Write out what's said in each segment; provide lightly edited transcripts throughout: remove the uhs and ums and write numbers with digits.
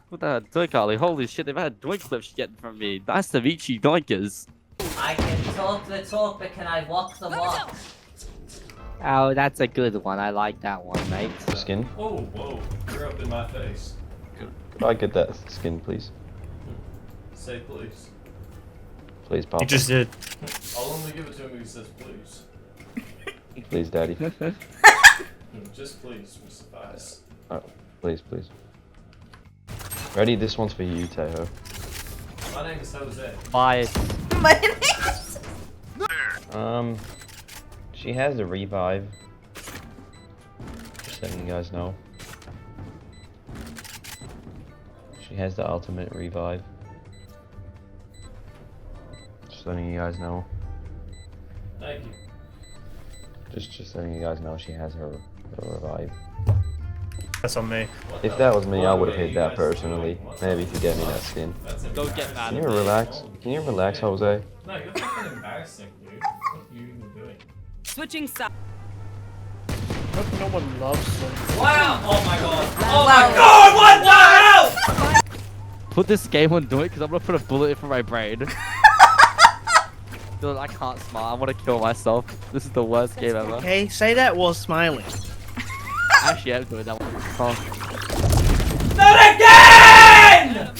What the Doink Ollie? Holy shit, they've had Doink clips getting from me. Nice to meet you, Doinkers. I can talk the talk, but can I walk the walk? Oh, that's a good one. I like that one, mate. Skin. Oh, whoa. You're up in my face. Could I get that skin, please? Say please. Please, Papa. You just did. I'll only give it to him if he says please. Please, Daddy. Just please will suffice. Oh, please, please. Ready? This one's for you, Teho. My name is Jose. Bye. My name is... She has a revive. Just letting you guys know. She has the ultimate revive. Just letting you guys know. Thank you. Just letting you guys know she has her revive. That's on me. If that was me, I would have hit that personally. Maybe if you get me that skin. Don't get mad. Can you relax? Can you relax, Jose? No, you're fucking embarrassing, dude. What are you even doing? Switching sides. No one loves them. Wow! Oh my god! Oh my god! What the hell? Put this game on Doink because I'm gonna put a bullet in my brain. Dude, I can't smile. I want to kill myself. This is the worst game ever. Okay, say that while smiling. Actually, I'm doing that one. Oh. Not again!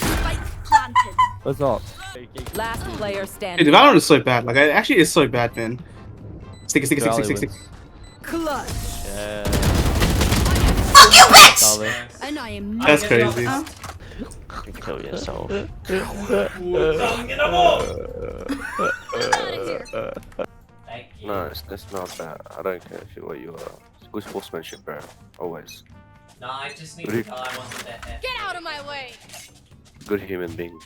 What's up? Last player standing. Dude, Valorant is so bad. Like, it actually is so bad, man. Stick. Clutch. Yeah. Fuck you, bitch! Solid. And I am That's crazy. Kill yourself. Thank you. No, it's not that. I don't care if what you are. It's good sportsmanship, bro. Always. No, I just need to die onto that head. Get out of my way. Good human being.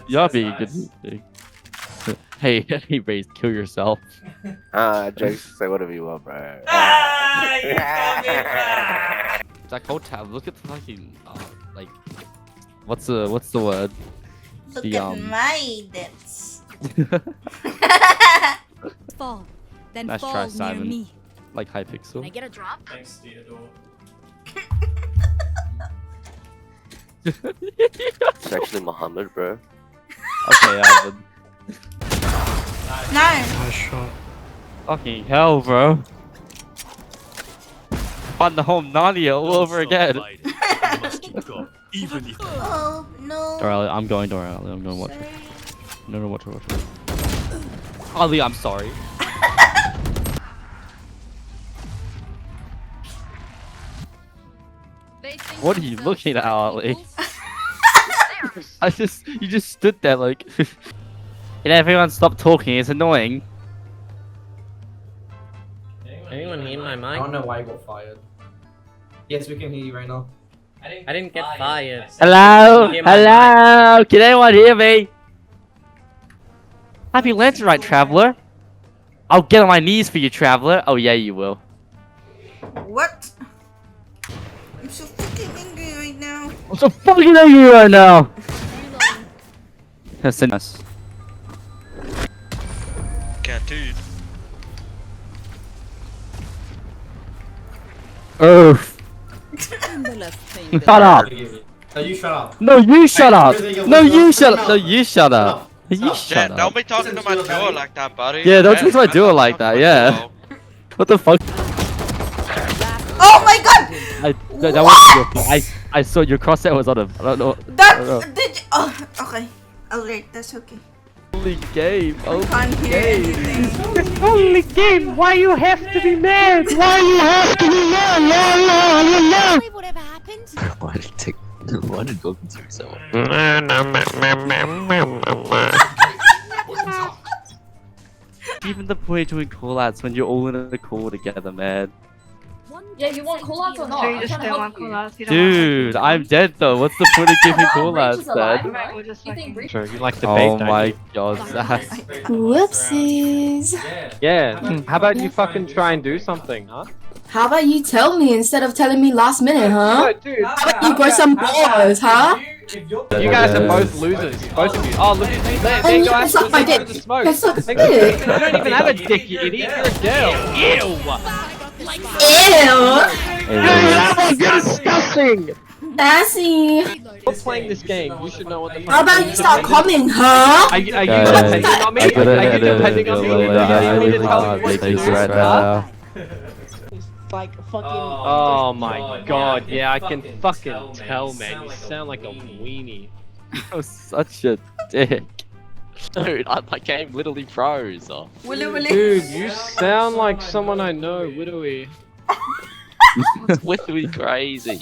You're being good. Hey, hey, Raze, kill yourself. Jake, say whateve you want, bro. Ah, you got me back. That whole tab. Look at the fucking like, what's the word? Look The, at my dents. Fall. Then Nice fall try, near Simon. me. Like Hypixel. Can I get a drop? Thanks, Theodore. It's actually Muhammad, bro. Okay, Alvin. No. Nice shot. Fucking hell, bro. Find the home Nadia all over again. Oh, no. Alright, I'm going. I'm going to watch it. No, watch it. Ali, I'm sorry. What are you looking at, Ali? You just stood there like. And everyone stop talking. It's annoying. Anyone hear my mic? I don't know why you got fired. Yes, we can hear you right now. I didn't get fired. Hello? Hear my Hello? Can anyone hear me? Happy Lantern Rite, Traveler. I'll get on my knees for you, Traveler. Oh yeah, you will. What? I'm so fucking angry right now. I'm so fucking angry right now. That's nice. Cat dude. Shut up! No, you shut up. No, you shut up! Hey, No, you shut up! No, you shut up! You shut up! Don't be talking to my duo like that, buddy. Yeah, don't talk to my duo like that, yeah. What the fuck? Oh my god! That was I saw your crosshair was on him. I don't know. Did you... Oh, okay. Alright, that's okay. Only game. I can't hear anything. It's only game. Why you have to be mad? Why you have to be mad? Whatever happened? Why did go consume someone? Even the point of doing callouts when you're all in a call together, man. Yeah, you want callouts or not? No, you just don't want callouts. Dude, I'm dead though. What's the point of giving callouts, then? Sure, you like the Oh my god, Zach. Whoopsies. Yeah. How about you fucking try and do something, huh? How about you tell me instead of telling me last minute, huh? Dude, How about you grow some balls, huh? you guys are both losers. Both of you. Oh, look at you. There you go. That's not my dick. The smoke. That's not You dick. don't even have a dick, you idiot. You're a girl. Ew. Ew. Hey, nothing. Sassy. We're playing this game. You should know what the fuck. How about you start coming, huh? Are you Guys, depending on me? I couldn't Are you edit depending it. on me? I Do you need me to really tell you can't what to take do? this right now. Like fucking. Oh my god, yeah, I can fucking tell, man. You sound like a weenie. You're such a dick. Dude, my game literally froze. Oh. Willy willy. Dude, you sound like someone I know, Widowy. It's literally crazy.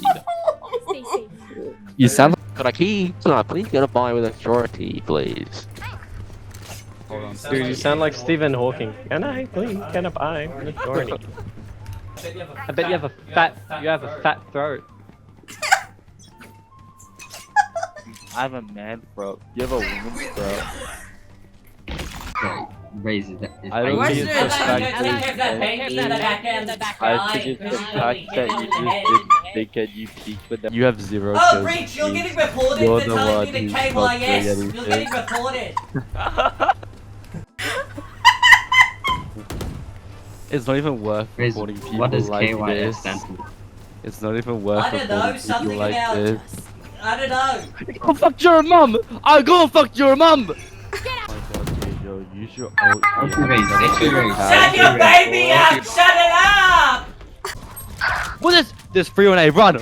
You sound like... Could I please get a buy with authority, please? Dude, you sound like Stephen Hawking. Can I please get a buy with authority? I bet you have a fat throat. I have a man throat. You have a woman's throat. Raise it. I don't Where's think it's it? the fact that I think it's the fact that you just didn't think and you peeked with them. You have zero Oh, kills. Breach, you're getting reported You're for the telling one me who's to not doing KYS. anything. You're getting reported. It's not even worth reporting people What does like KYS this. stand for? It's not even worth I don't know, reporting people something like about- this. I don't know. Go fuck your mum! I go fuck your mum! Oh my god, dude, yo, use your ult. Shut your baby up! Shut it up! What is this? 3 on A, run,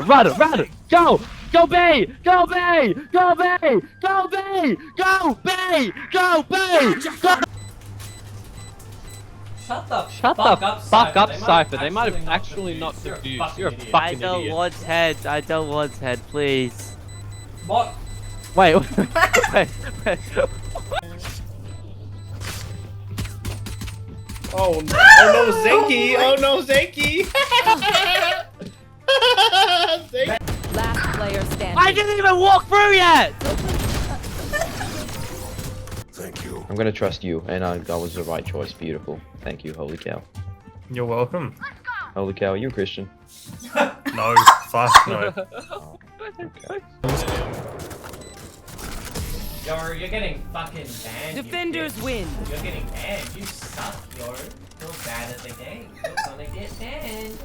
go! Go B! Go B! Go B! Go B! Go B! Go B! Go! Shut the Shut fuck the up, fuck up, Cypher. Cypher. They might have actually not diffused. You're a idiot. fucking idiot. want head. I don't want head, please. What? Wait, wait. Oh no, Zenki! Oh no, Zenki! Last player standing. I didn't even walk through yet! I'm gonna trust you, and that was the right choice. Beautiful. Thank you, holy cow. You're welcome. Holy cow, are you a Christian? No, fuck no. Okay. Yo, you're getting fucking banned. Defenders you win. bitch. You're getting banned. You suck, yo. You're bad at the game. You're gonna get banned.